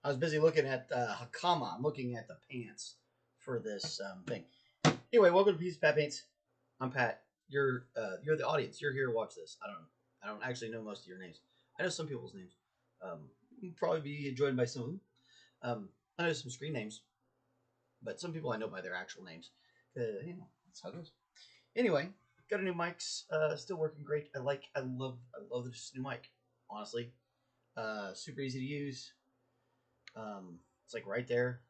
I was busy looking at Hakama. I'm looking at the pants for this thing. Anyway, welcome to Peace Pat Paints. I'm Pat. You're the audience. You're here to watch this. I don't actually know most of your names. I know some people's names. You'll probably be joined by some of them. I know some screen names, but some people I know by their actual names. That's how it goes. Anyway, got a new mics. Still working great. I love this new mic. Honestly, super easy to use. It's like right there.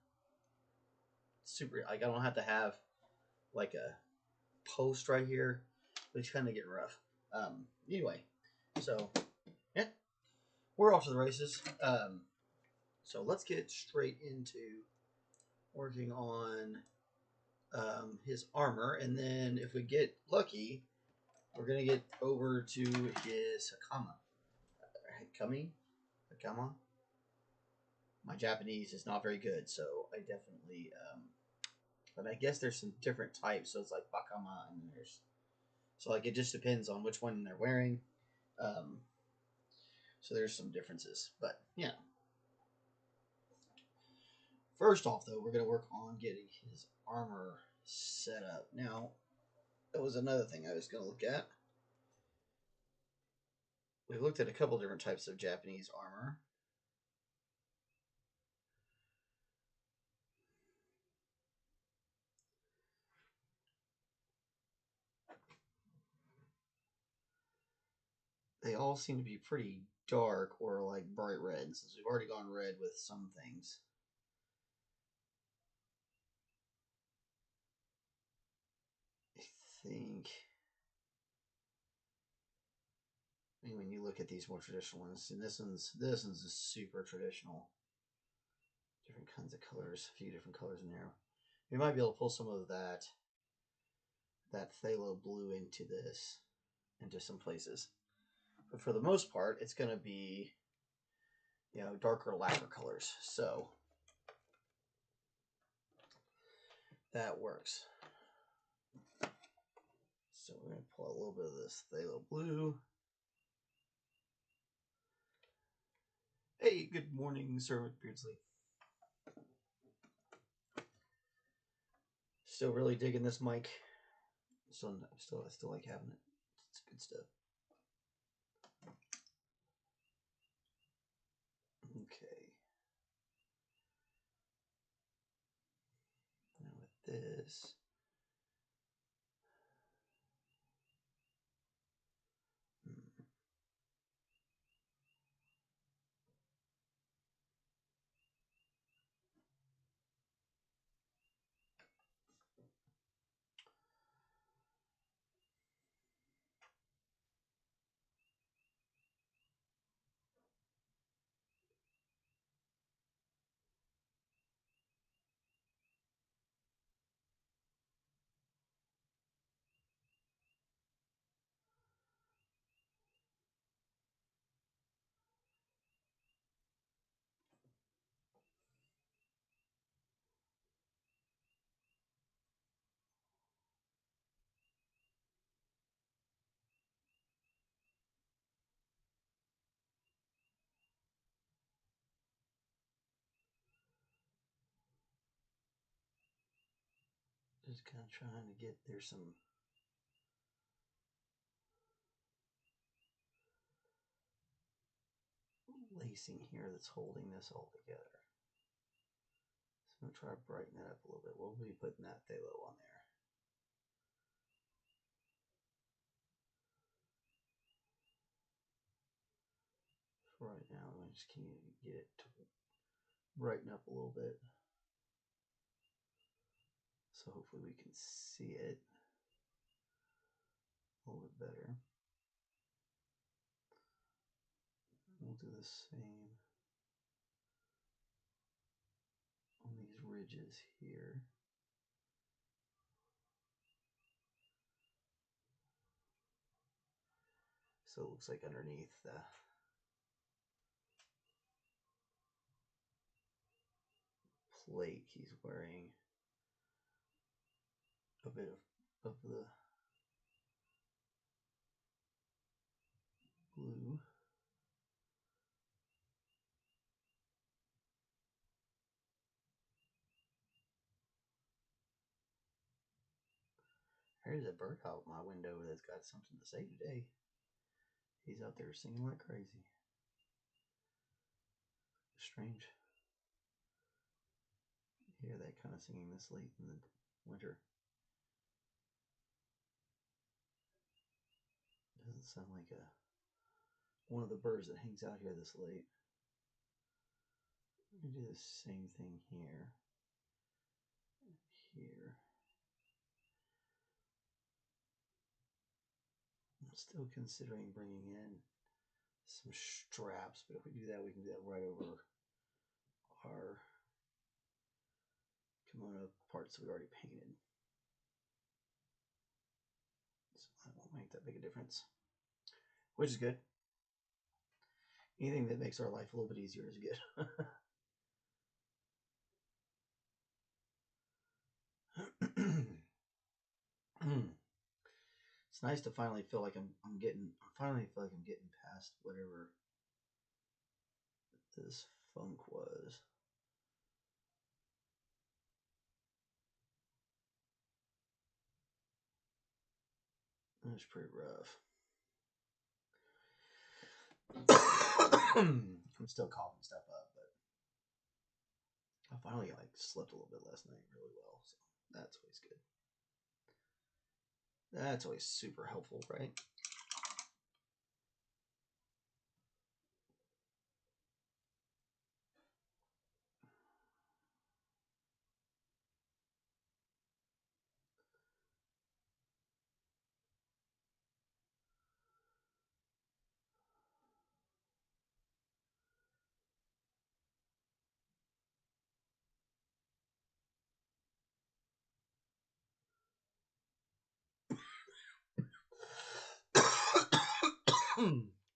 Super. Like I don't have to have like a post right here, but it's kind of getting rough. Anyway, so yeah, we're off to the races. So let's get straight into working on his armor, and then if we get lucky, we're gonna get over to his Hakama. Hakama. My Japanese is not very good, so I definitely. But I guess there's some different types, so it's like Bakama, and there's. So like it just depends on which one they're wearing. So there's some differences, but yeah. First off, though, we're gonna work on getting his armor set up. Now, that was another thing I was gonna look at. We looked at a couple different types of Japanese armor. They all seem to be pretty dark or like bright red, since we've already gone red with some things. I think. I mean, when you look at these more traditional ones, and this one's a super traditional. Different kinds of colors, a few different colors in there. We might be able to pull some of that phthalo blue into some places. But for the most part, it's going to be, darker lacquer colors. So that works. So we're going to pull a little bit of this phthalo blue. Hey, good morning, Sir McBeardsly. Still really digging this mic. I still like having it. It's good stuff. Okay. Now with this. Just kind of trying to get there's some lacing here that's holding this all together. So I'm going to try to brighten that up a little bit. We'll be putting that phthalo on there. For right now, I'm just going to get it to brighten up a little bit. So hopefully we can see it a little bit better. We'll do the same on these ridges here. So it looks like underneath the plate he's wearing a bit of the blue. There's a bird out my window that's got something to say today. He's out there singing like crazy. Strange. You hear that kind of singing this late in the winter. Doesn't sound like one of the birds that hangs out here this late. I'm going to do the same thing here. Here. I'm still considering bringing in some straps, but if we do that, we can do that right over our kimono parts we already painted. So that won't make that big a difference, which is good. Anything that makes our life a little bit easier is good. It's nice to finally feel like I'm getting past whatever this funk was. It was pretty rough. I'm still coughing stuff up, but I finally slept a little bit last night really well, so that's always good. That's always super helpful, right?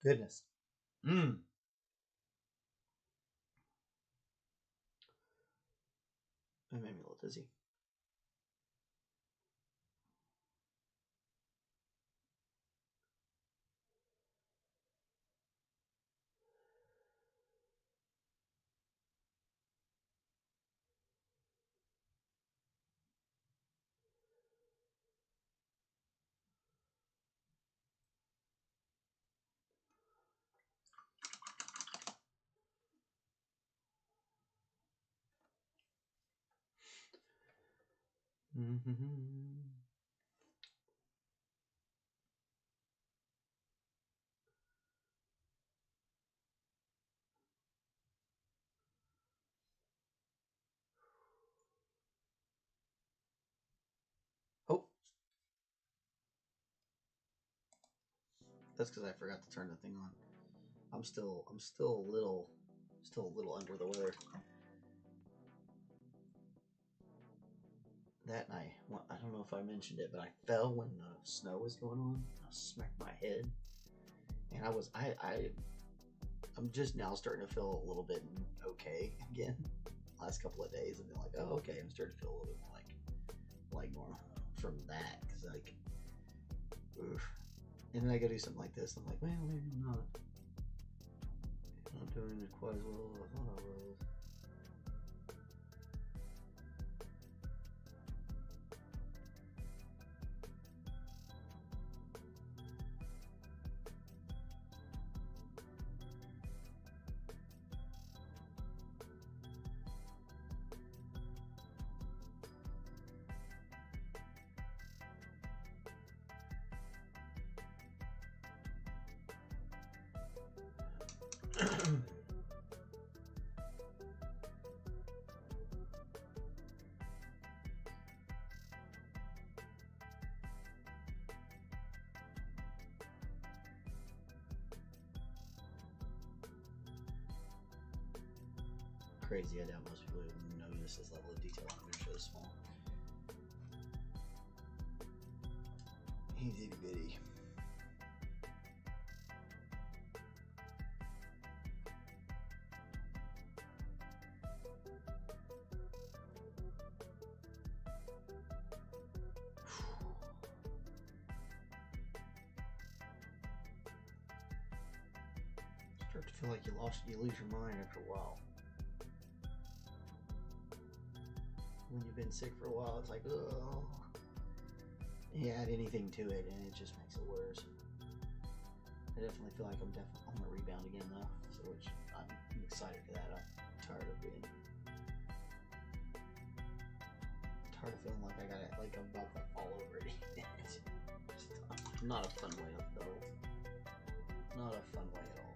Goodness. It made me a little dizzy. Oh, that's because I forgot to turn the thing on. I'm still a little under the weather. That night, I don't know if I mentioned it, but I fell when the snow was going on. I smacked my head, and I'm just now starting to feel a little bit okay again. Last couple of days, I've been like, oh, okay, I'm starting to feel a little bit more like normal from that, because oof. And then I go do something like this, I'm like, well, maybe I'm not doing it quite as well as I thought I was. Crazy, I doubt most people even notice this level of detail on a show this small. He's itty bitty. Start to feel like you lose your mind after a while. When you've been sick for a while, it's like, oh, add anything to it, and it just makes it worse. I definitely feel like I'm gonna rebound again though, so which I'm excited for that. I'm tired of feeling like I got it, like I'm about to fall over it. It's not a fun way though. Not a fun way at all.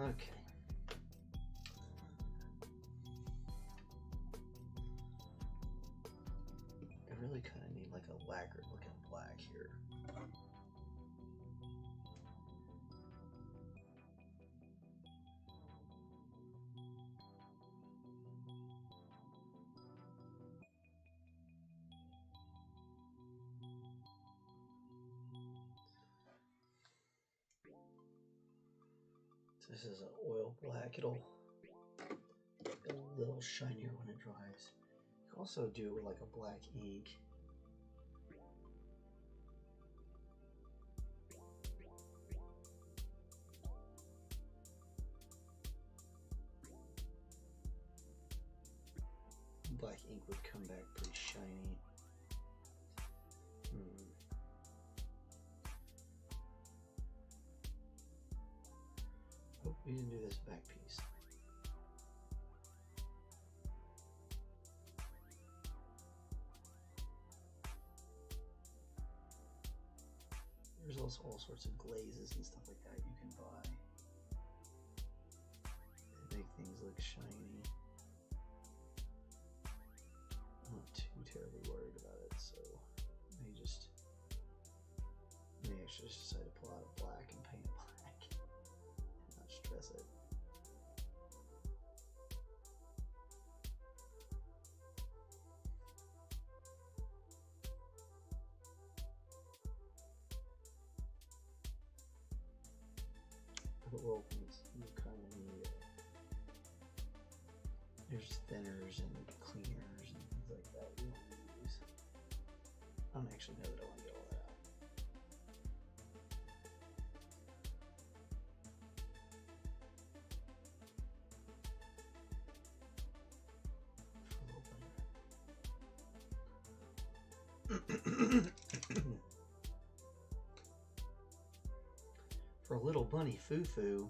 Okay. I really kind of need like a lacquered looking black here. This is an oil black. It'll get a little shinier when it dries. You can also do it with like a black ink. Black ink would come back pretty shiny. Oh, we didn't do this back piece. There's also all sorts of glazes and stuff like that you can buy. They make things look shiny. I'm not too terribly worried about it, so I may actually just decide to pull out a black and paint it black and not stress it. For the oil paints, you kind of need there's thinners and cleaners and things like that you want to use. I don't actually know that I want to get all that out. For a little bunny foo-foo.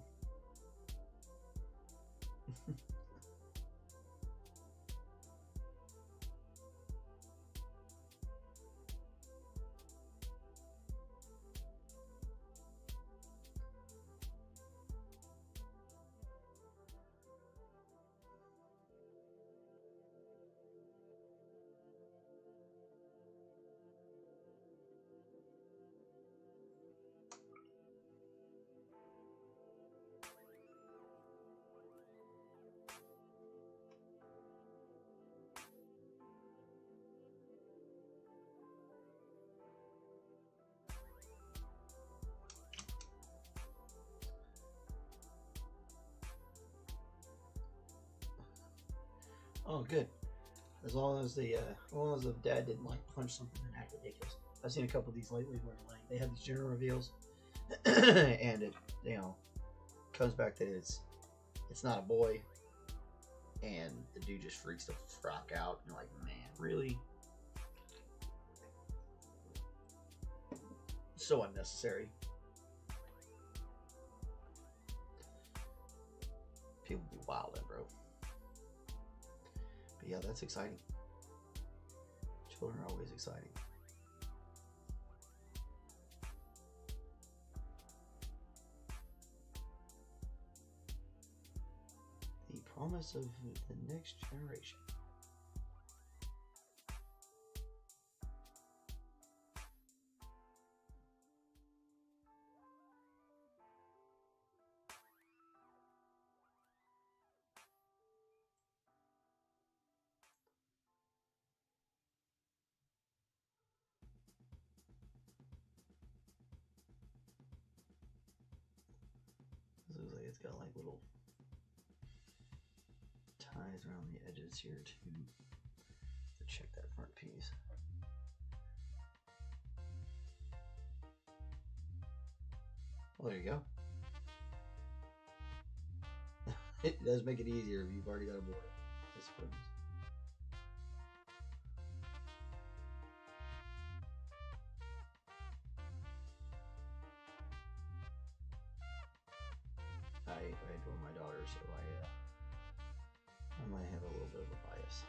Oh, good. As long as the dad didn't like punch something and act ridiculous. I've seen a couple of these lately where like they have these general reveals, and it comes back that it's not a boy, and the dude just freaks the frock out. And you're like, man, really? So unnecessary. People be wildin', bro. But yeah, that's exciting. Children are always exciting. The promise of the next generation. Looks like it's got like little ties around the edges here to check that front piece. Well, there you go. It does make it easier if you've already got a board, I suppose. I adore my daughter, so I might have a little bit of a bias.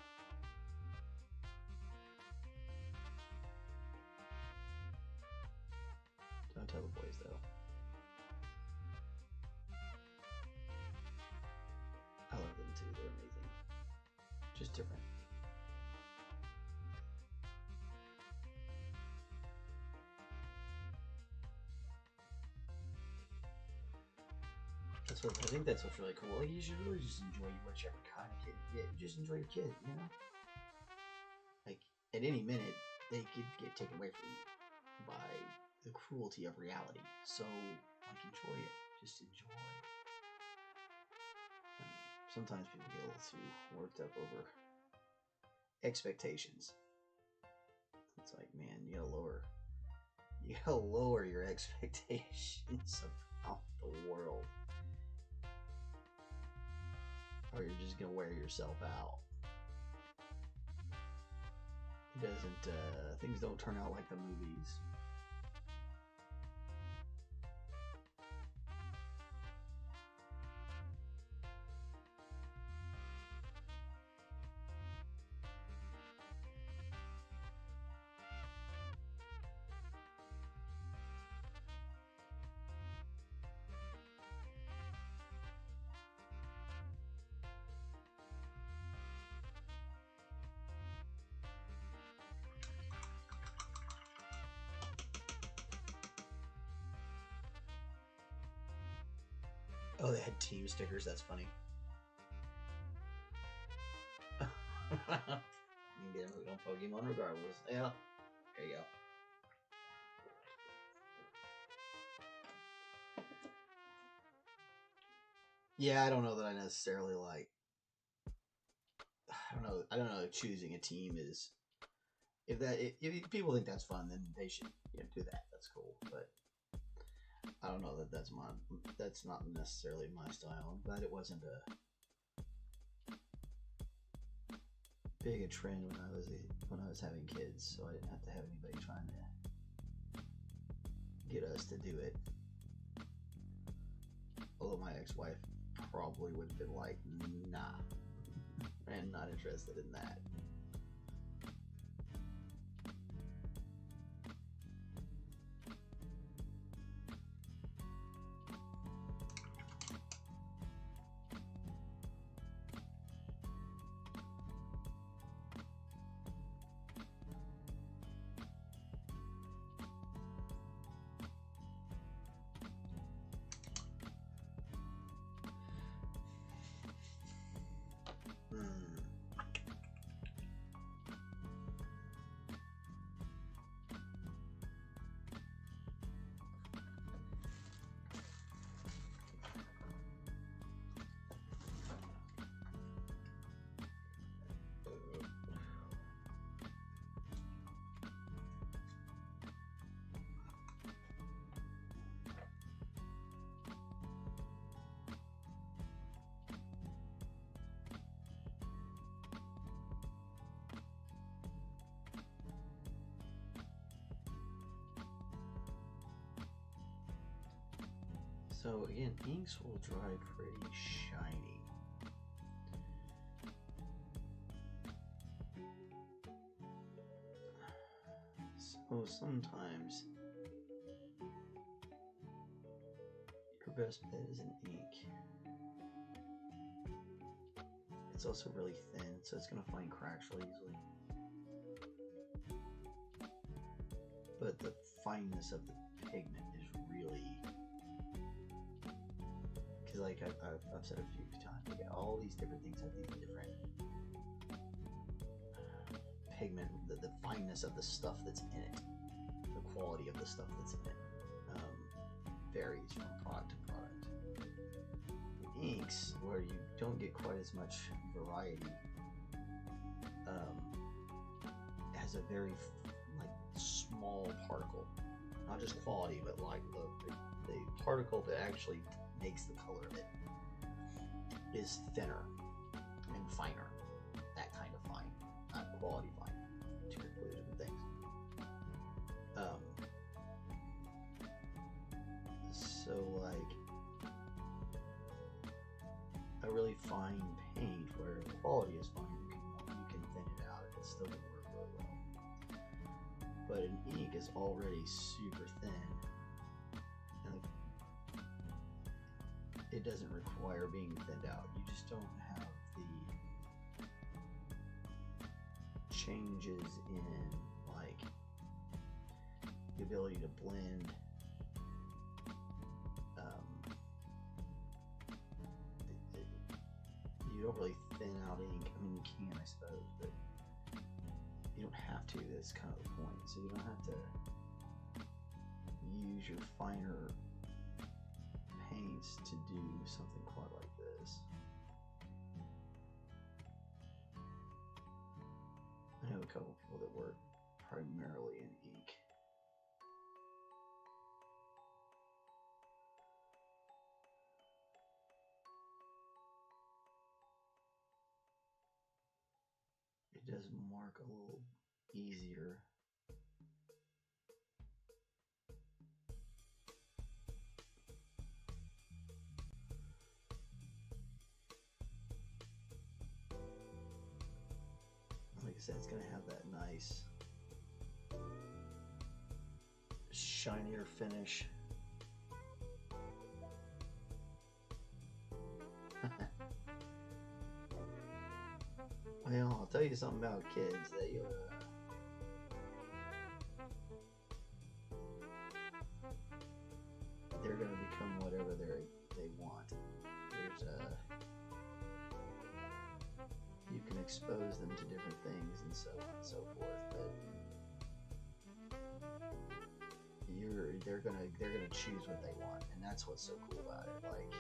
Don't tell the boys, though. I love them too, they're amazing. Just different. I think that's what's really cool. Like, you should really just enjoy whichever kind of kid you get. Just enjoy your kid, you know? Like, at any minute, they could get taken away from you by the cruelty of reality. So, like, enjoy it. Just enjoy. Sometimes people get a little too worked up over expectations. It's like, man, you gotta lower your expectations about the world, or you're just gonna wear yourself out. It doesn't, things don't turn out like the movies. Oh, they had team stickers. That's funny. You can get them on Pokemon regardless. Yeah, there you go. Yeah, I don't know that I necessarily like. I don't know if choosing a team is. If people think that's fun, then they should do that. That's cool, but I don't know that that's not necessarily my style. I'm glad it wasn't a big a trend when I was having kids, so I didn't have to have anybody trying to get us to do it. Although my ex-wife probably would have been like, nah, I'm not interested in that. So again, inks will dry pretty shiny. So sometimes your best bet is an ink. It's also really thin, so it's gonna find cracks really easily. But the fineness of the pigment is really, because like I've said a few times, like all these different things have these different pigment, the fineness of the stuff that's in it, the quality of the stuff that's in it varies from product to product. Inks, where you don't get quite as much variety, has a very like small particle not just quality, but like the particle that actually makes the color of it is thinner and finer. That kind of fine, not quality fine. Two completely different things. So like a really fine paint where the quality is fine, you can thin it out and it's still gonna work really well. But an ink is already super thin, and it doesn't require being thinned out. You just don't have the changes in like the ability to blend. You don't really thin out ink. I mean, you can, I suppose, but you don't have to. That's kind of the point. So you don't have to use your finer paints to do something quite like this. I know a couple people that work primarily in ink. It does mark a little easier. Like I said, it's going to have that nice shinier finish. Well, I'll tell you something about kids. They're going to become whatever they want. You can expose them to different things and so on and so forth, but they're gonna choose what they want, and that's what's so cool about it. Like,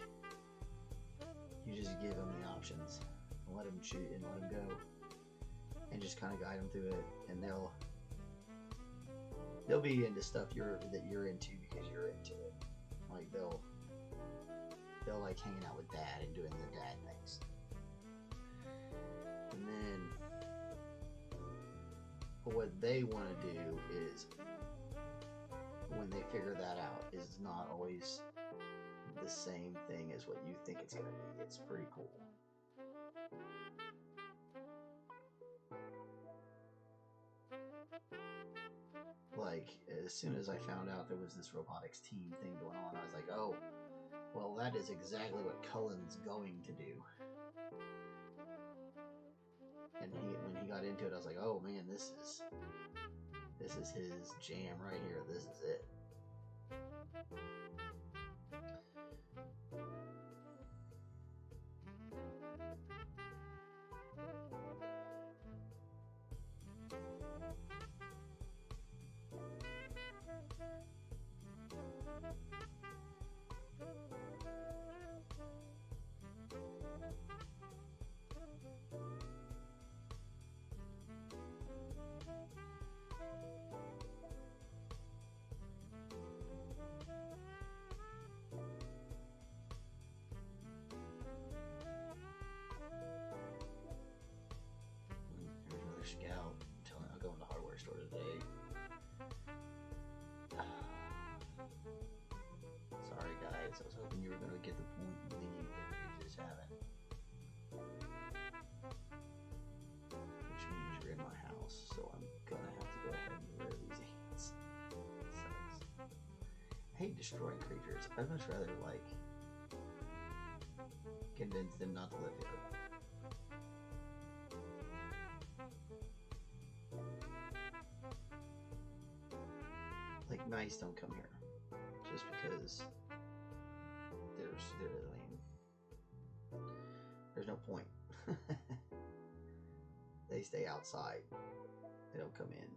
you just give them the options and let them choose and let them go, and just kind of guide them through it, and they'll be into stuff that you're into because you're into it. Like they'll like hanging out with dad and doing the dad things. And then what they want to do is, when they figure that out, is not always the same thing as what you think it's going to be. It's pretty cool. Like, as soon as I found out there was this robotics team thing going on, I was like, oh, well, that is exactly what Cullen's going to do. And when he got into it, I was like, oh man, this is his jam right here. This is it. Scout. I'll go in the hardware store today. Sorry guys, I was hoping you were going to get the point and leave, but you just haven't. Which means you're in my house, so I'm going to have to go ahead and wear these ants. Sucks. I hate destroying creatures. I'd much rather, like, convince them not to live here. Like, mice don't come here just because there's no point. They stay outside. They don't come in.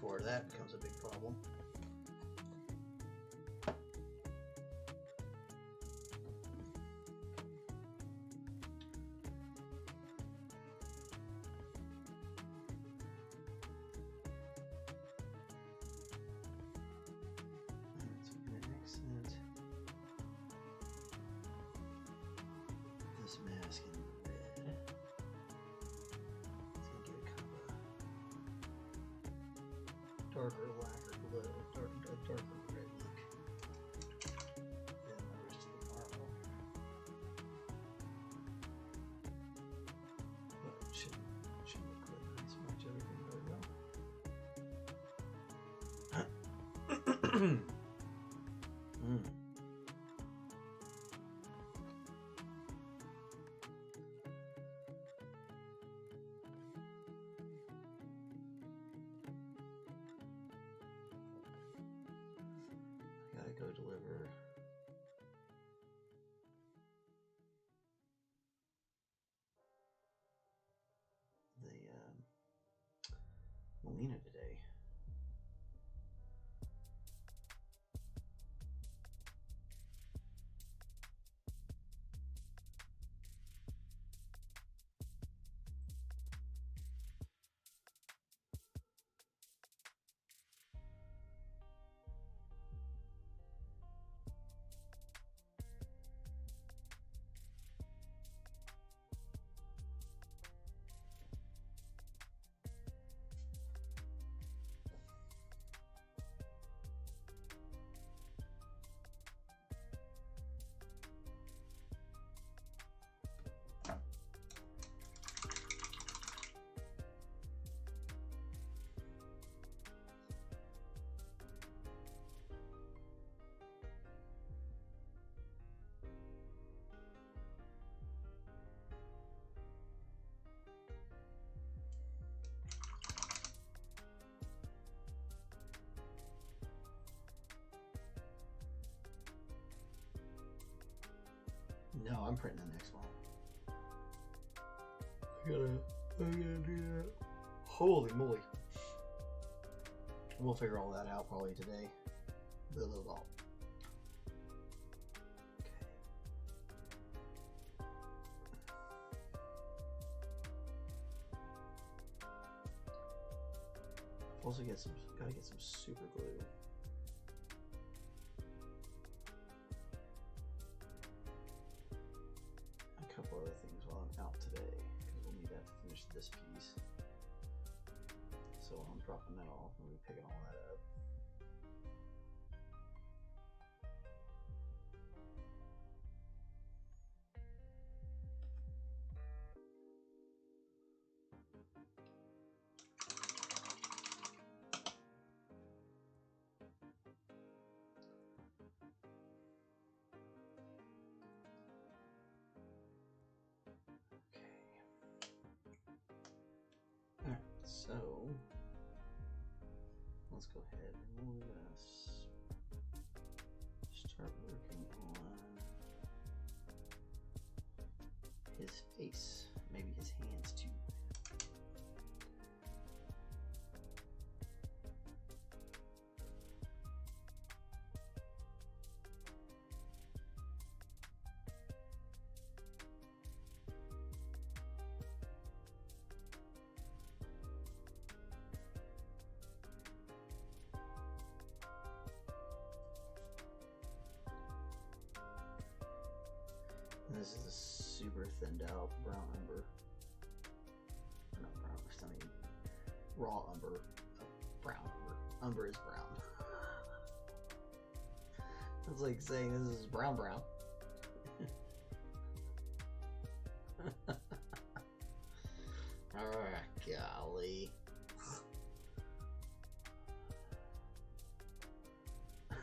before that becomes a big problem. Darker, lacquer blue, darker red look. Then the rest of the marble. But it shouldn't look really nice. Match everything really well. Go deliver the Melina today. No, I'm printing the next one. I gotta do that. Holy moly. We'll figure all that out probably today. The little ball. Also gotta get some super glue. A couple other things while I'm out today, because we'll need that to finish this piece. So I'm dropping that off and we'll be picking all that up. Alright, so let's go ahead and we're gonna start working on his face, maybe his hands too. This is a super thinned out brown umber. Or not brown, I mean raw umber. Brown umber. Umber is brown. It's like saying this is brown. Alright, golly.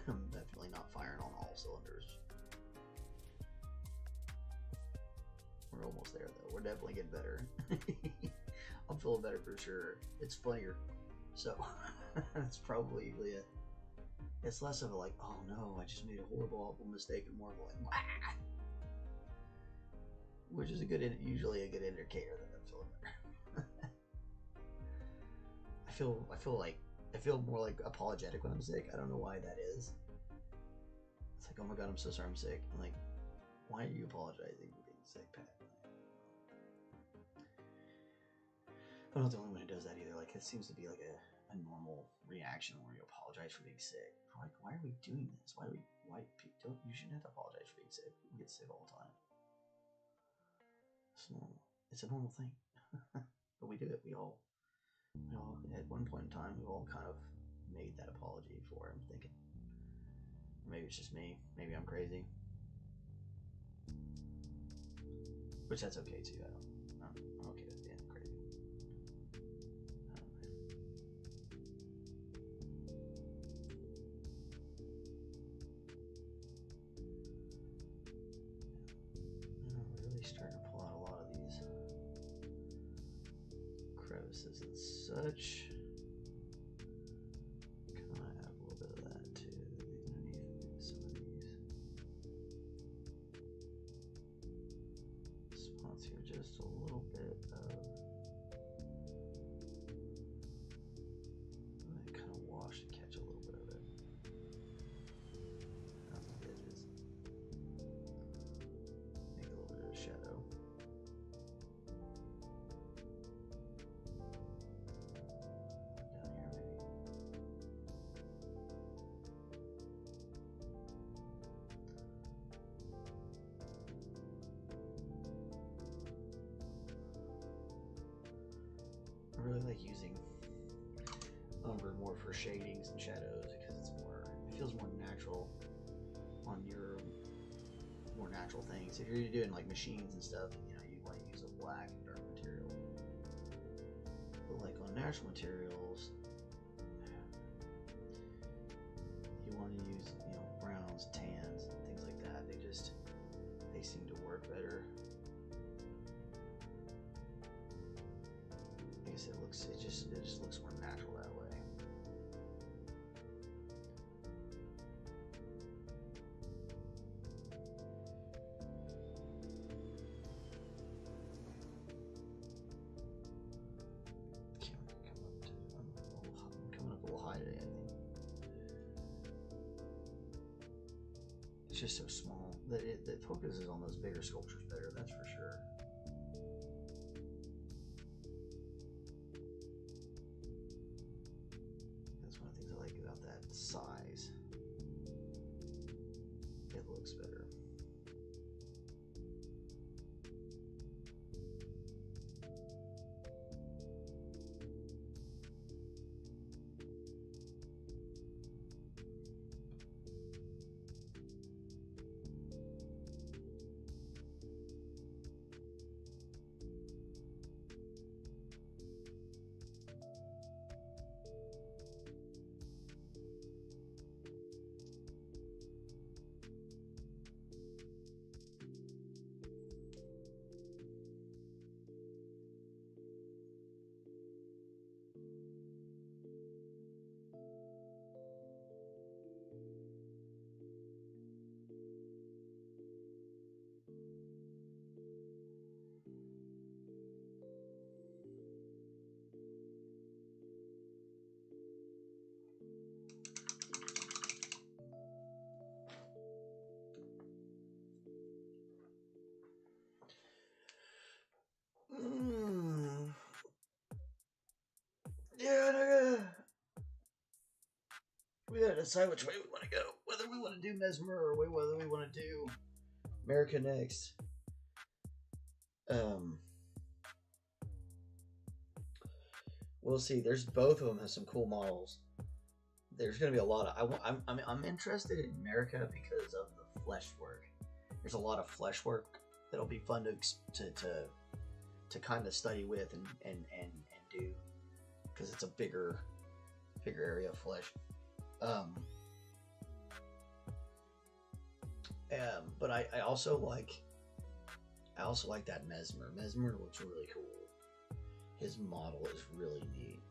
I'm definitely not firing on all cylinders. We're almost there though. We're definitely getting better. I'm feeling better for sure. It's funnier. So it's probably usually it's less of a like, oh no, I just made a horrible, awful mistake, and more of a like, wah! Which is usually a good indicator that I'm feeling better. I feel like I feel more like apologetic when I'm sick. I don't know why that is. It's like, oh my god, I'm so sorry I'm sick. I'm like, why are you apologizing for being sick, Pat? I'm not the only one who does that either. Like, it seems to be like a normal reaction where you apologize for being sick. Like, why are we doing this? Why you shouldn't have to apologize for being sick. We get sick all the time. It's normal. It's a normal thing. But we do it. We all at one point in time, we've all kind of made that apology for it. I'm thinking, maybe it's just me. Maybe I'm crazy. Which that's okay too. I'm okay with being crazy. I'm really starting to pull out a lot of these crevices and such. Kind of add a little bit of that too underneath some of these spots here. Just a little bit of kind of wash and catch a little bit of it on the edges. Make a little bit of shadow. I really like using umber more for shadings and shadows because it feels more natural on your more natural things. If you're doing like machines and stuff, you know, you want to use a black and dark material. But like on natural materials, you want to use, you know, browns, tans, and things like that. They seem to work better. I guess it just looks more natural that way. I'm coming up a little high today, I think. It's just so small that it focuses on those bigger sculptures better, that's for sure. Size. It looks better. Yeah, we gotta decide which way we want to go. Whether we want to do Mesmer or whether we want to do America next. We'll see. There's both of them have some cool models. There's gonna be a lot of. I'm interested in America because of the flesh work. There's a lot of flesh work that'll be fun to kind of study with and do, because it's a bigger area of flesh. But I also like that Mesmer. Mesmer looks really cool. His model is really neat.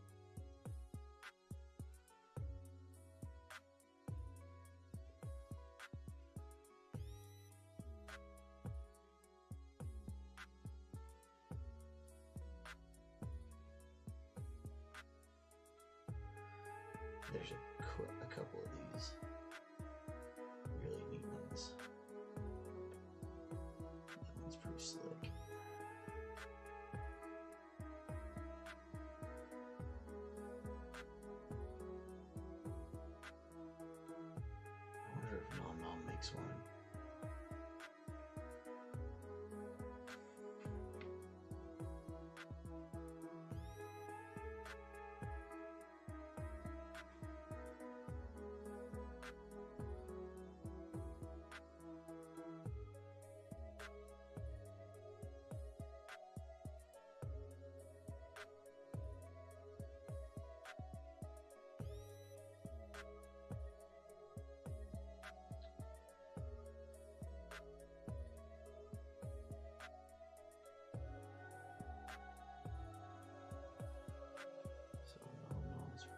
There's a couple of these really neat ones. That one's pretty slick. I wonder if Nom Nom makes one.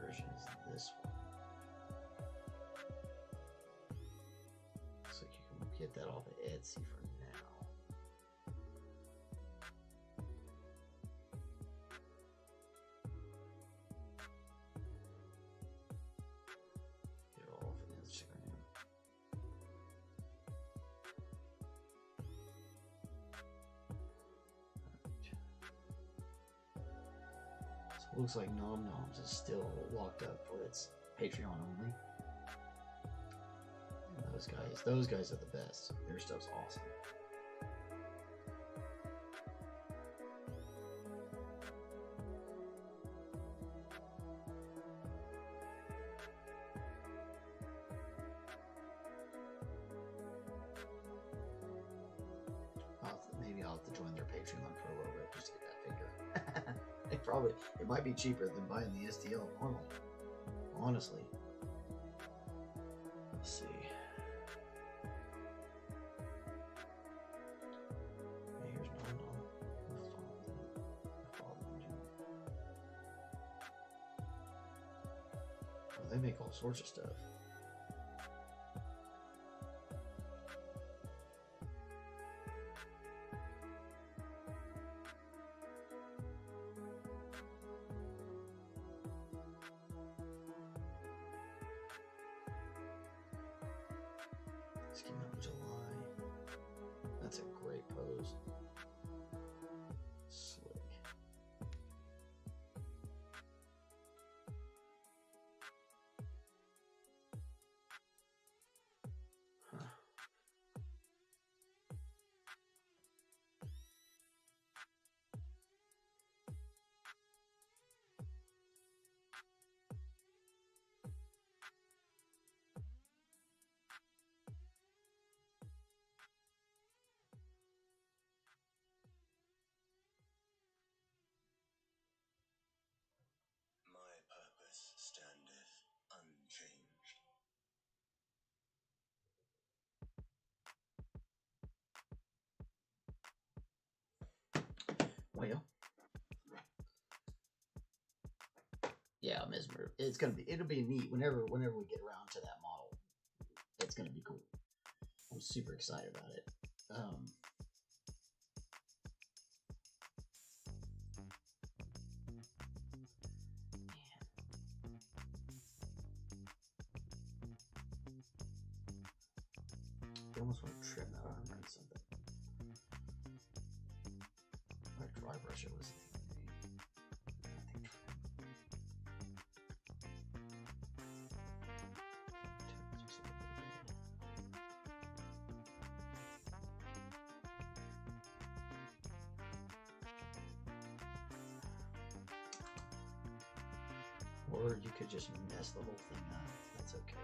Version is this one. Looks like you can get that off of Etsy for now. Get it off of Instagram. It looks like Nom Noms is still locked up for its Patreon only. And those guys are the best. Their stuff's awesome. Maybe I'll have to join their Patreon for a little bit just to get that figure. It might be cheaper than buying the STL normally. Honestly. Let's see. Hey, here's Nom Nom. Oh, they make all sorts of stuff. Scheme of July. That's a great pose. Slick. Huh. Standeth unchanged. Well, yeah, Mesmer. It'll be neat whenever we get around to that model. It's gonna be cool. I'm super excited about it. I almost want to trim that arm or something. Or dry brush it was. Or you could just mess the whole thing up. That's okay.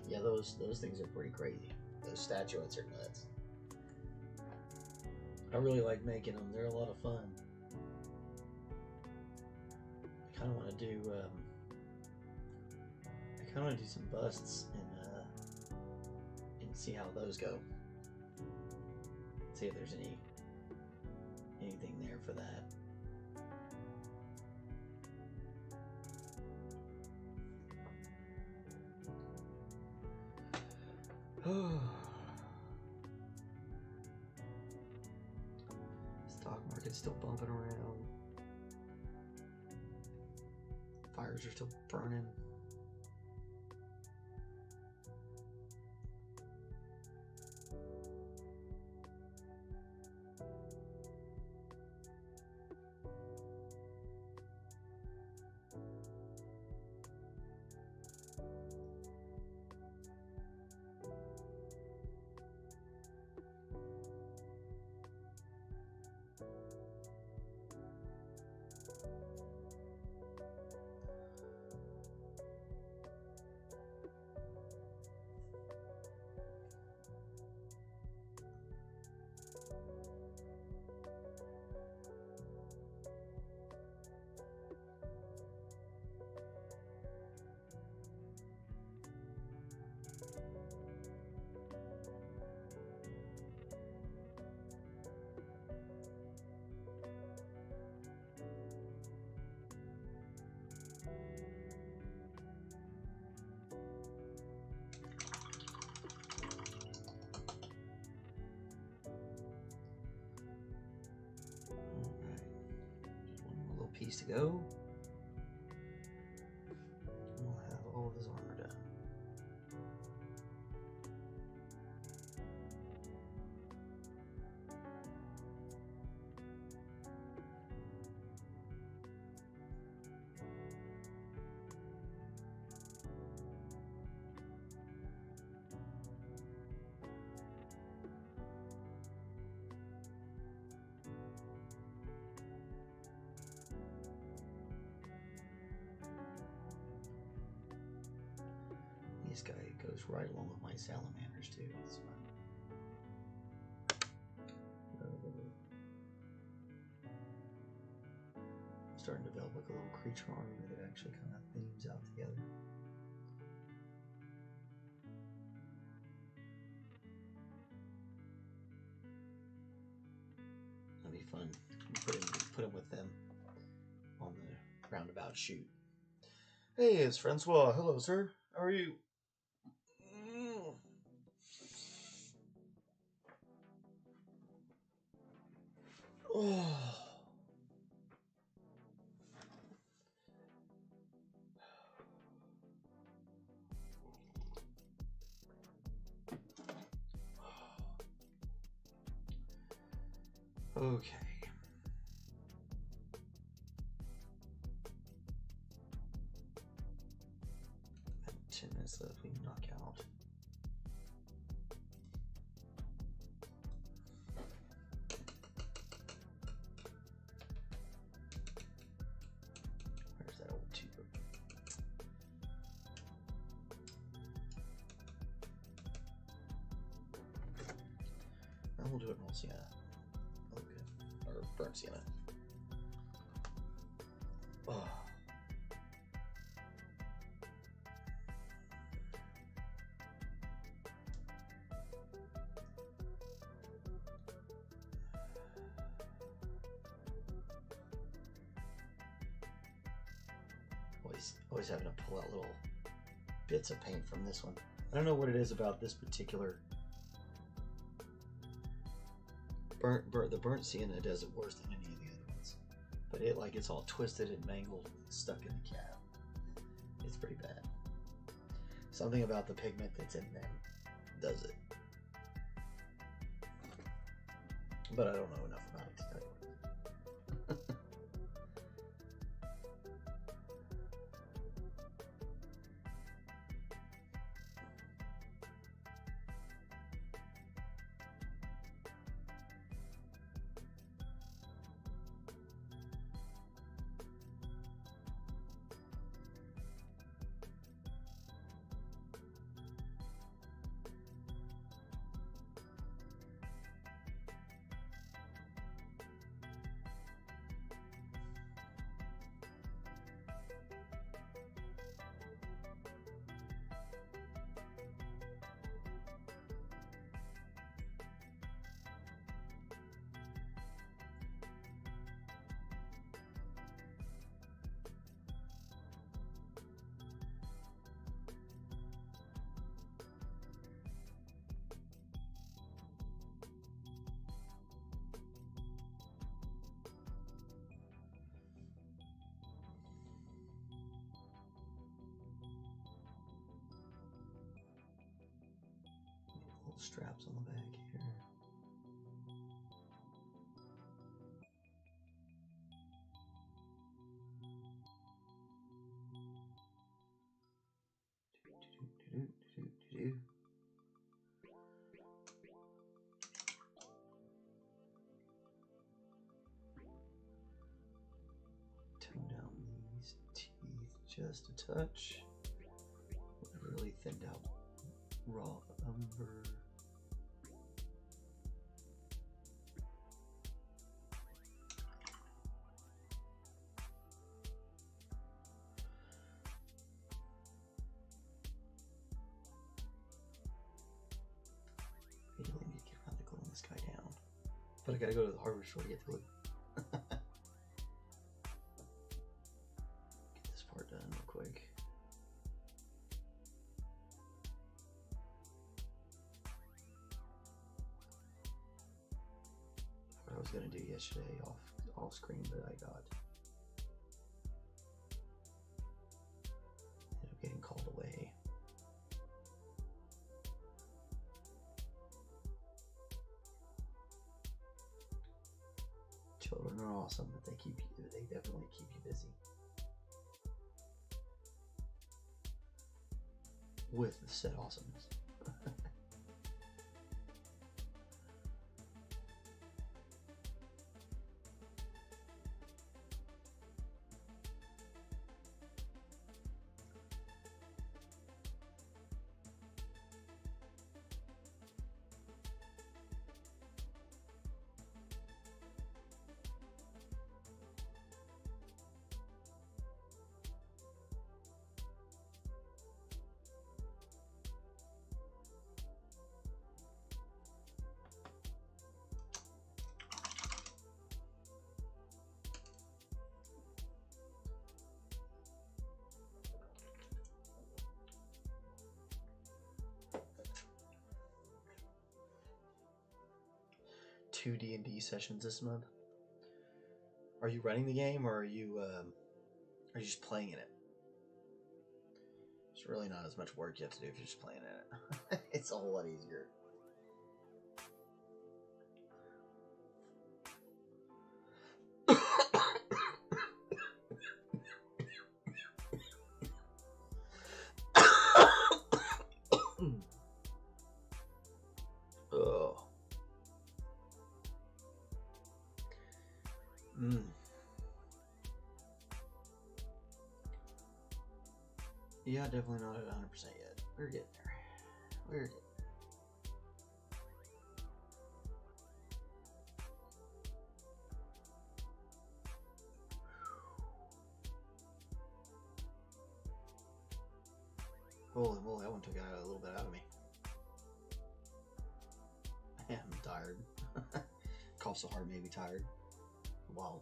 Yeah, those things are pretty crazy. Those statuettes are nuts. I really like making them. They're a lot of fun. I kind of want to do. I kind of want to do some busts and see how those go. See if there's anything there for that. Stock market's still bumping around. Fires are still burning. Piece to go. We'll have all of his armor done. This guy goes right along with my salamanders too. That's fun. I'm starting to develop like a little creature army that actually kind of themes out together. That'll be fun. Put him with them on the roundabout shoot. Hey, it's Francois. Hello, sir. How are you? Oh. Okay. 10 minutes left. We can knock out. Where's that old tube? And we'll do it in all sienna. Okay. Or burnt sienna. Oh. Always having to pull out little bits of paint from this one. I don't know what it is about this particular the burnt sienna does it worse than any of the other ones. But it's all twisted and mangled and stuck in the cap. It's pretty bad. Something about the pigment that's in them does it. But I don't know enough about it to tell you. Little straps on the back here. Tone down these teeth just a touch. Really thinned out raw umber. I really need to get around to gluing this guy down. But I gotta go to the hardware store to get the glue. Get this part done real quick. What I was gonna do yesterday off screen, but I got ended up getting called away. Children are awesome, but they definitely keep you busy. With the said awesomeness. Two D&D sessions this month. Are you running the game, or are you just playing in it? It's really not as much work you have to do if you're just playing in it. It's a whole lot easier. Oh. Yeah, definitely not at 100% yet. We're getting there. We're getting there. Holy moly, that one took a little bit out of me. I'm tired. Cough so hard, made me tired. Wow.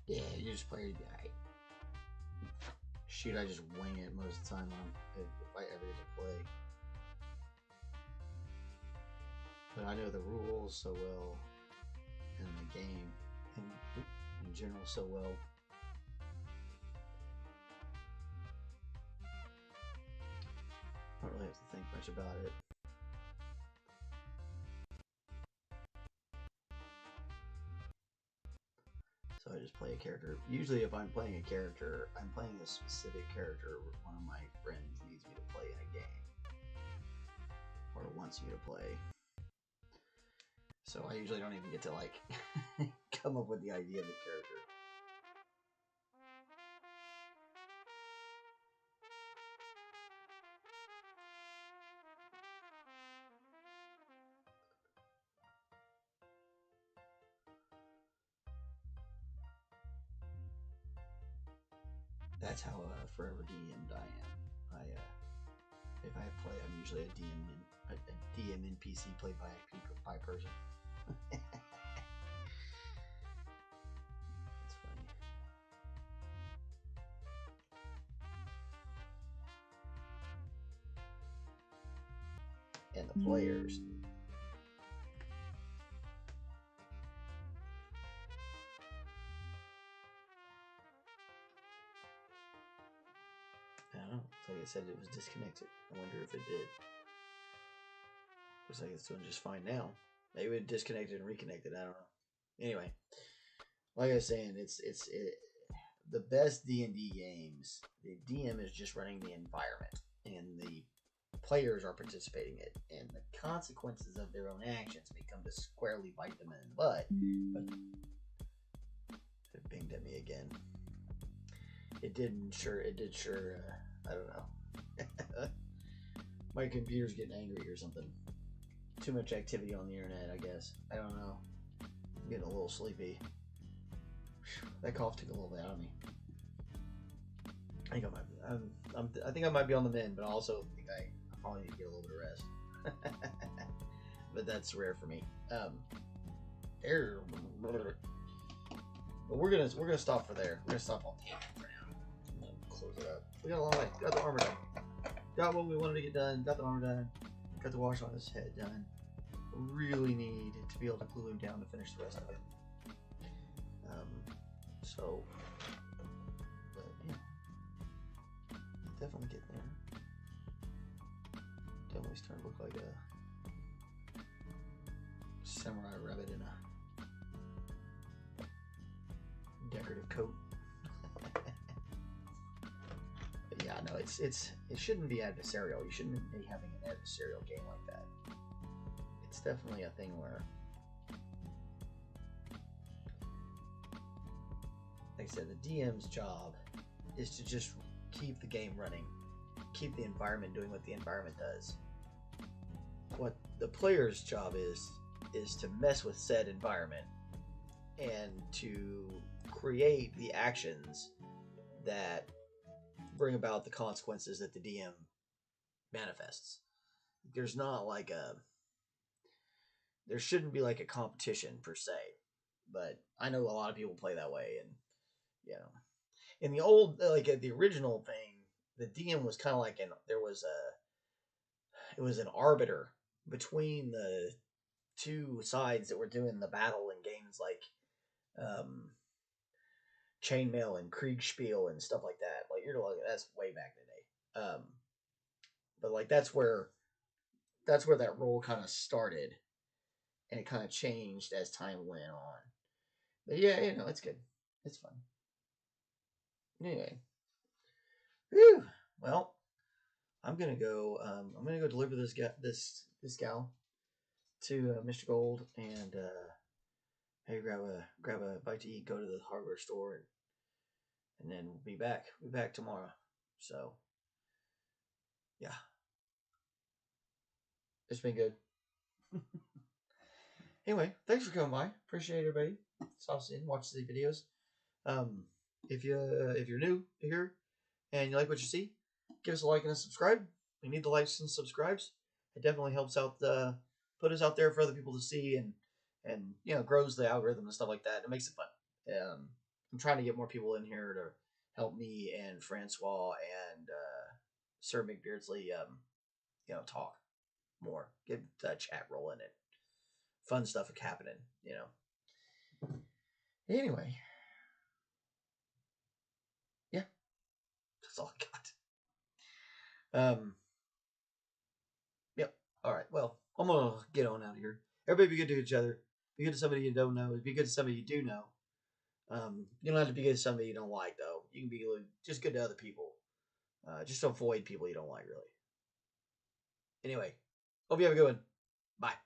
Yeah, you just play your guy. Shoot, I just wing it most of the time if I ever get to play. But I know the rules so well, and the game in general so well. I don't really have to think much about it. So I just play a character. Usually, if I'm playing a character, I'm playing a specific character one of my friends needs me to play in a game or wants me to play. So I usually don't even get to like come up with the idea of the character. That's how forever DM'd I am. If I play, I'm usually a DM NPC played by a person. It's funny. And the players. I don't know. Like I said, it was disconnected. I wonder if it did. Looks like it's doing just fine now. Maybe it disconnected and reconnected. I don't know. Anyway, like I was saying, it's the best D&D games. The DM is just running the environment, and the players are participating in it, and the consequences of their own actions may come to squarely bite them in the butt. But it binged at me again. It did sure. I don't know. My computer's getting angry or something. Too much activity on the internet, I guess. I don't know. I'm getting a little sleepy. That cough took a little bit out of me. I think I might be on the mend, but I also think I probably need to get a little bit of rest. But that's rare for me. But we're gonna stop for there. We're gonna stop on table for now. I'm gonna close it up. We got a long way. Got the armor done. Got what we wanted to get done. Got the armor done. Got the wash on his head done. Really need to be able to glue him down to finish the rest of it. But yeah, definitely get there. Definitely starting to look like a samurai rabbit in a decorative coat. But yeah, no, it shouldn't be adversarial. You shouldn't be having an adversarial game like that. It's definitely a thing where, like I said, the DM's job is to just keep the game running, keep the environment doing what the environment does. What the player's job is to mess with said environment and to create the actions that bring about the consequences that the DM manifests. There's not like there shouldn't be like a competition per se, but I know a lot of people play that way, and you know, in the old, like the original thing, the DM was kind of like it was an arbiter between the two sides that were doing the battle in games like Chainmail and Kriegspiel and stuff like that. Like you're like, that's way back in the day. But like that's where that role kind of started, and it kind of changed as time went on. But yeah, it's good. It's fun. Anyway, whew. Well, I'm gonna go. I'm gonna go deliver this gal to Mr. Gold, and hey, grab a bite to eat. Go to the hardware store, and then we'll be back. We'll be back tomorrow. So yeah, it's been good. Anyway, thanks for coming by. Appreciate everybody. Stop in, watch the videos. If you're new here and you like what you see, give us a like and a subscribe. We need the likes and subscribes. It definitely helps out put us out there for other people to see, and grows the algorithm and stuff like that. It makes it fun. I'm trying to get more people in here to help me and Francois and Sir McBeardsly talk more, get the chat rolling, and fun stuff happening. Anyway, yeah, that's all I got. Yep. All right. Well, I'm gonna get on out of here. Everybody be good to each other. Be good to somebody you don't know. Be good to somebody you do know. You don't have to be good to somebody you don't like, though. You can be just good to other people. Just avoid people you don't like, really. Anyway, hope you have a good one. Bye.